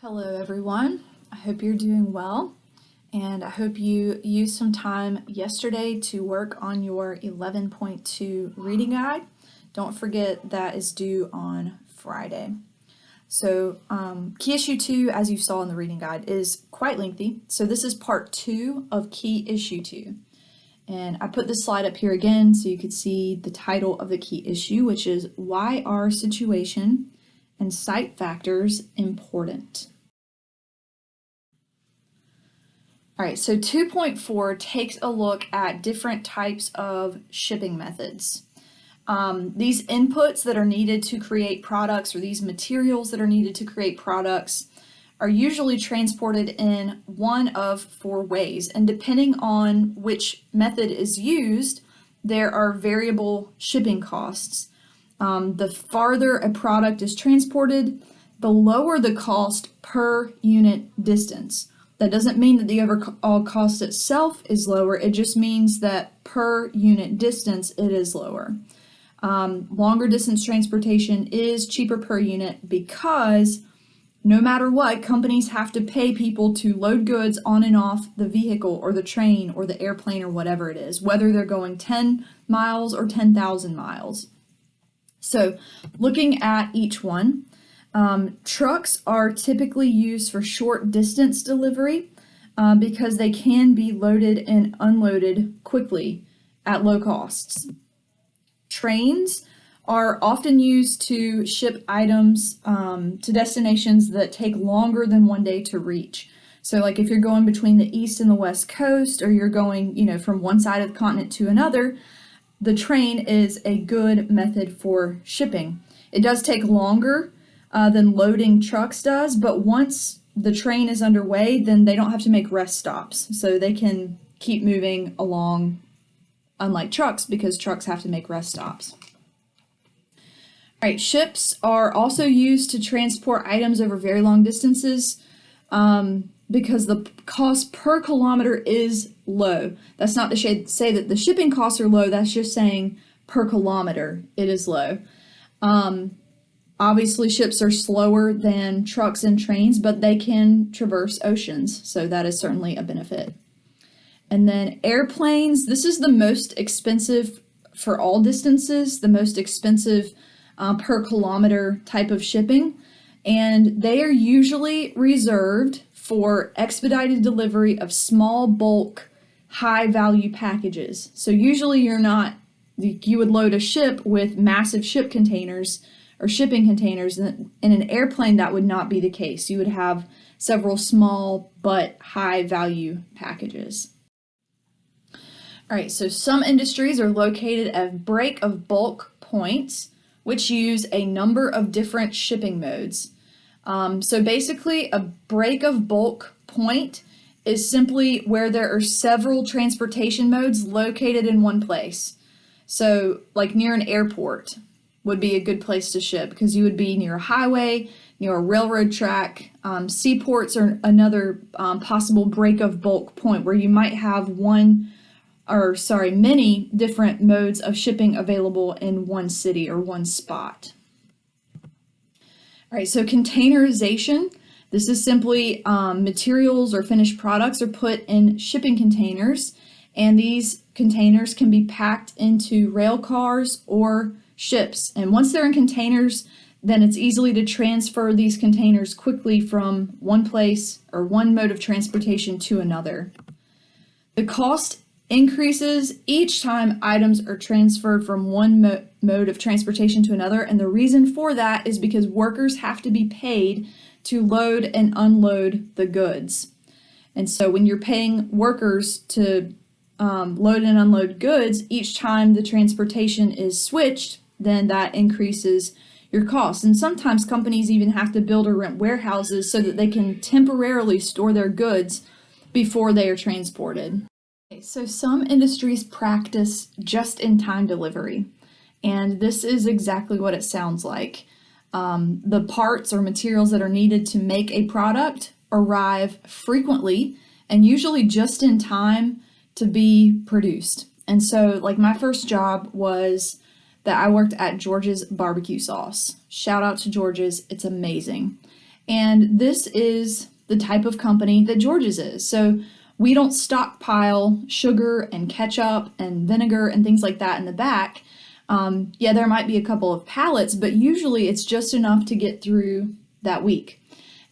Hello everyone, I hope you're doing well, and I hope you used some time yesterday to work on your 11.2 reading guide. Don't forget that is due on Friday. So Key Issue 2, as you saw in the reading guide, is quite lengthy, so this is part 2 of Key Issue 2. And I put this slide up here again so you could see the title of the key issue, which is Why Are Situation and Site Factors Important? All right, so 2.4 takes a look at different types of shipping methods. These inputs that are needed to create products, or these materials that are needed to create products, are usually transported in one of 4 ways. And depending on which method is used, there are variable shipping costs. The farther a product is transported, the lower the cost per unit distance. That doesn't mean that the overall cost itself is lower, it just means that per unit distance it is lower. Longer distance transportation is cheaper per unit because no matter what, companies have to pay people to load goods on and off the vehicle or the train or the airplane or whatever it is, whether they're going 10 miles or 10,000 miles. So looking at each one, trucks are typically used for short distance delivery because they can be loaded and unloaded quickly at low costs. Trains are often used to ship items to destinations that take longer than 1 day to reach. So like if you're going between the East and the West Coast, or you're going, from one side of the continent to another, the train is a good method for shipping. It does take longer than loading trucks does, but once the train is underway, then they don't have to make rest stops. So they can keep moving along, unlike trucks, because trucks have to make rest stops. All right, ships are also used to transport items over very long distances because the cost per kilometer is low. That's not to say that the shipping costs are low, that's just saying per kilometer it is low. Obviously, ships are slower than trucks and trains, but they can traverse oceans, so that is certainly a benefit. And then airplanes, this is the most expensive for all distances, the most expensive per kilometer type of shipping, and they are usually reserved for expedited delivery of small bulk, high value packages. So usually you would load a ship with massive ship containers or shipping containers. In an airplane, that would not be the case. You would have several small but high value packages. All right, so some industries are located at break of bulk points, which use a number of different shipping modes. So basically, a break of bulk point is simply where there are several transportation modes located in one place. So like near an airport would be a good place to ship because you would be near a highway, near a railroad track. Seaports are another possible break of bulk point where you might have many different modes of shipping available in one city or one spot. All right, so containerization. This is simply materials or finished products are put in shipping containers, and these containers can be packed into rail cars or ships. And once they're in containers, then it's easily to transfer these containers quickly from one place or one mode of transportation to another. The cost increases each time items are transferred from one mode of transportation to another, and the reason for that is because workers have to be paid to load and unload the goods. And so when you're paying workers to load and unload goods, each time the transportation is switched, then that increases your costs. And sometimes companies even have to build or rent warehouses so that they can temporarily store their goods before they are transported. Okay, so some industries practice just-in-time delivery, and this is exactly what it sounds like. The parts or materials that are needed to make a product arrive frequently and usually just in time to be produced. And so like my first job was that I worked at George's Barbecue Sauce. Shout out to George's, it's amazing. And this is the type of company that George's is. So we don't stockpile sugar and ketchup and vinegar and things like that in the back. Yeah, there might be a couple of pallets, but usually it's just enough to get through that week.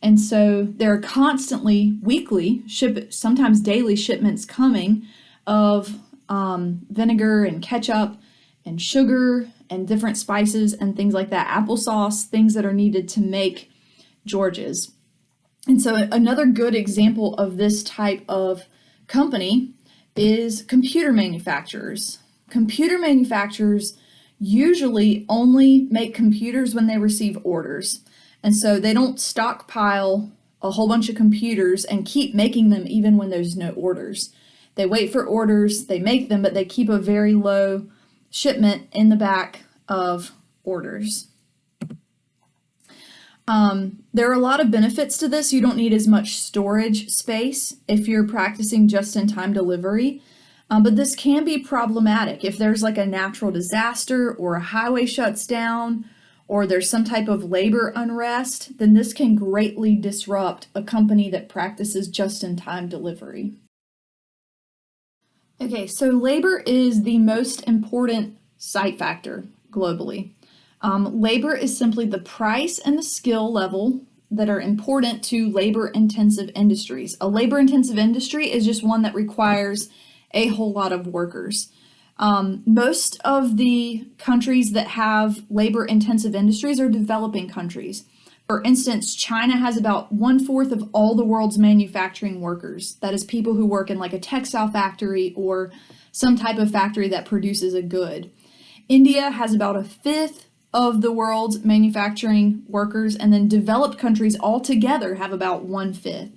And so there are constantly weekly, sometimes daily shipments coming of vinegar and ketchup and sugar and different spices and things like that, applesauce, things that are needed to make George's. And so another good example of this type of company is computer manufacturers. Computer manufacturers usually only make computers when they receive orders. And so they don't stockpile a whole bunch of computers and keep making them even when there's no orders. They wait for orders, they make them, but they keep a very low shipment in the back of orders. There are a lot of benefits to this. You don't need as much storage space if you're practicing just-in-time delivery. But this can be problematic if there's like a natural disaster or a highway shuts down or there's some type of labor unrest, then this can greatly disrupt a company that practices just-in-time delivery. Okay, so labor is the most important site factor globally. Labor is simply the price and the skill level that are important to labor-intensive industries. A labor-intensive industry is just one that requires a whole lot of workers. Most of the countries that have labor-intensive industries are developing countries. For instance, China has about 1/4 of all the world's manufacturing workers. That is people who work in like a textile factory or some type of factory that produces a good. India has about 1/5 of the world's manufacturing workers, and then developed countries altogether have about 1/5.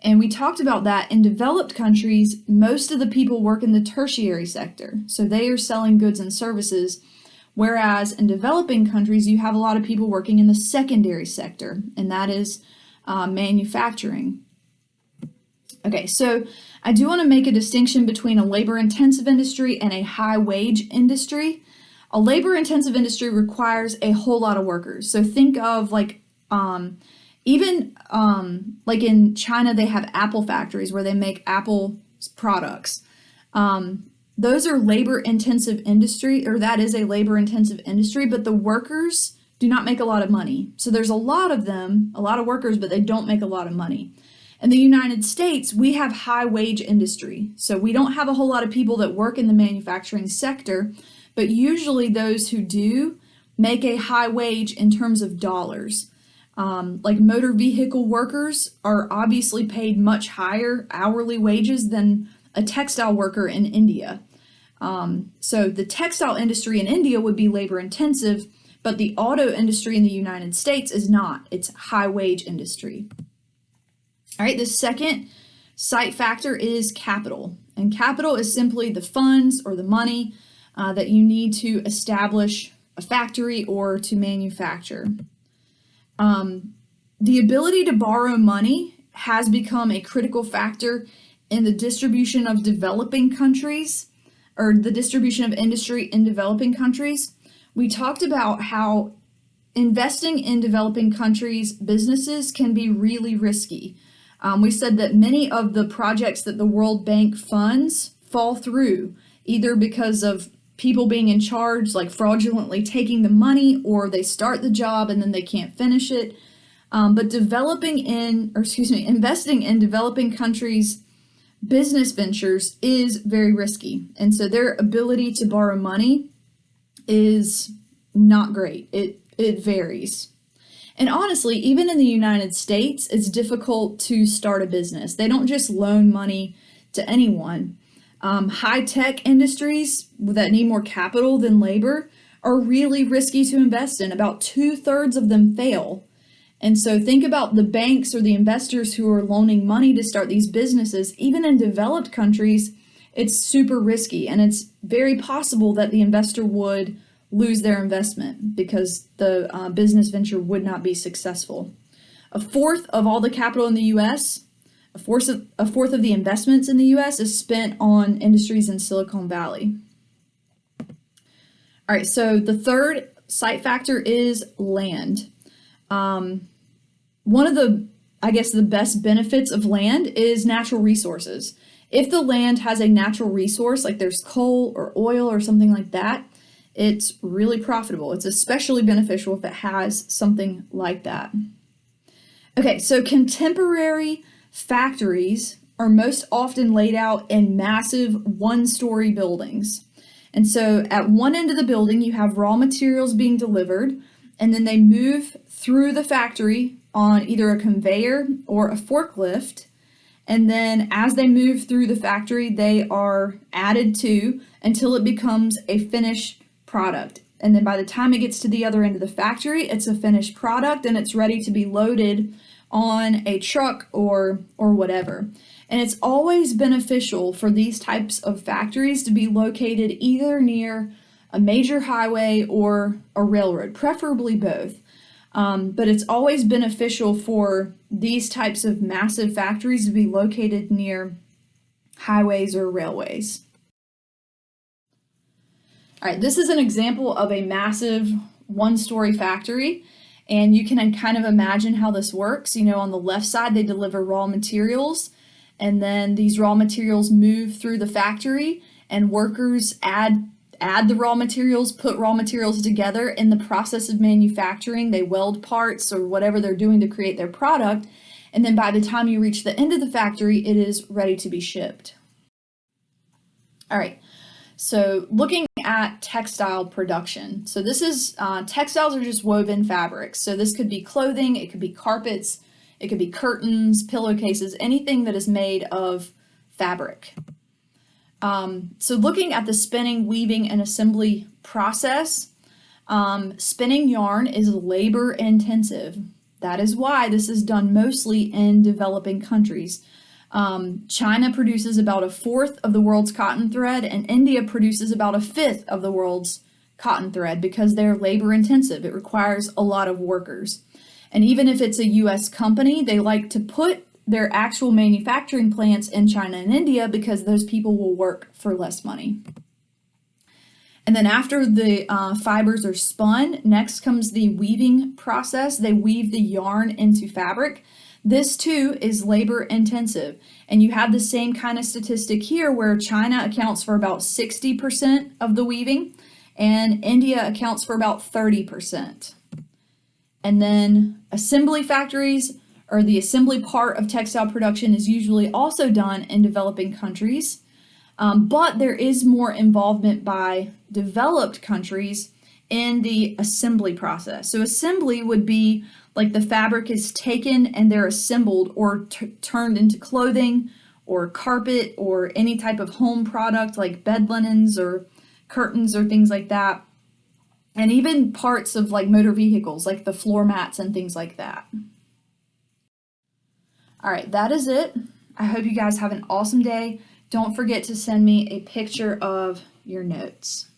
And we talked about that in developed countries, most of the people work in the tertiary sector. So they are selling goods and services, whereas in developing countries, you have a lot of people working in the secondary sector, and that is manufacturing. Okay, so I do want to make a distinction between a labor-intensive industry and a high-wage industry. A labor-intensive industry requires a whole lot of workers. So think of like like in China, they have apple factories where they make apple products. Those are labor-intensive industry, or that is a labor-intensive industry, but the workers do not make a lot of money. So there's a lot of them, a lot of workers, but they don't make a lot of money. In the United States, we have high-wage industry. So we don't have a whole lot of people that work in the manufacturing sector, but usually those who do make a high wage in terms of dollars. Like motor vehicle workers are obviously paid much higher hourly wages than a textile worker in India. So the textile industry in India would be labor intensive, but the auto industry in the United States is not. It's high wage industry. All right, the second site factor is capital. And capital is simply the funds or the money that you need to establish a factory or to manufacture. The ability to borrow money has become a critical factor in the distribution of developing countries, or the distribution of industry in developing countries. We talked about how investing in developing countries' businesses can be really risky. We said that many of the projects that the World Bank funds fall through, either because of people being in charge, like fraudulently taking the money, or they start the job and then they can't finish it. But investing in developing countries' business ventures is very risky. And so their ability to borrow money is not great. It varies. And honestly, even in the United States, it's difficult to start a business. They don't just loan money to anyone. High-tech industries that need more capital than labor are really risky to invest in. About 2/3 of them fail. And so think about the banks or the investors who are loaning money to start these businesses. Even in developed countries, it's super risky, and it's very possible that the investor would lose their investment because the business venture would not be successful. 1/4 of all the capital in the U.S., a fourth of the investments in the U.S. is spent on industries in Silicon Valley. All right, so the third site factor is land. one of the, I guess, the best benefits of land is natural resources. If the land has a natural resource, like there's coal or oil or something like that, it's really profitable. It's especially beneficial if it has something like that. Okay, so contemporary factories are most often laid out in massive one-story buildings. And so at one end of the building, you have raw materials being delivered, and then they move through the factory on either a conveyor or a forklift. And then as they move through the factory, they are added to until it becomes a finished product. And then by the time it gets to the other end of the factory, it's a finished product and it's ready to be loaded on a truck or whatever. And it's always beneficial for these types of factories to be located either near a major highway or a railroad, preferably both. But it's always beneficial for these types of massive factories to be located near highways or railways. All right, this is an example of a massive one-story factory, and you can kind of imagine how this works. You know, on the left side, they deliver raw materials, and then these raw materials move through the factory, and workers add the raw materials, put raw materials together. In the process of manufacturing, they weld parts or whatever they're doing to create their product, and then by the time you reach the end of the factory, it is ready to be shipped. All right. So looking at textile production. So this is, textiles are just woven fabrics. So this could be clothing, it could be carpets, it could be curtains, pillowcases, anything that is made of fabric. So looking at the spinning, weaving, and assembly process, spinning yarn is labor intensive. That is why this is done mostly in developing countries. China produces about 1/4 of the world's cotton thread, and India produces about 1/5 of the world's cotton thread because they're labor intensive. It requires a lot of workers. And even if it's a US company, they like to put their actual manufacturing plants in China and India because those people will work for less money. And then after the fibers are spun, next comes the weaving process. They weave the yarn into fabric. This too is labor intensive, and you have the same kind of statistic here where China accounts for about 60% of the weaving and India accounts for about 30%. And then assembly factories, or the assembly part of textile production, is usually also done in developing countries, but there is more involvement by developed countries in the assembly process. So assembly would be like the fabric is taken and they're assembled or turned into clothing or carpet or any type of home product like bed linens or curtains or things like that. And even parts of like motor vehicles like the floor mats and things like that. All right, that is it. I hope you guys have an awesome day. Don't forget to send me a picture of your notes.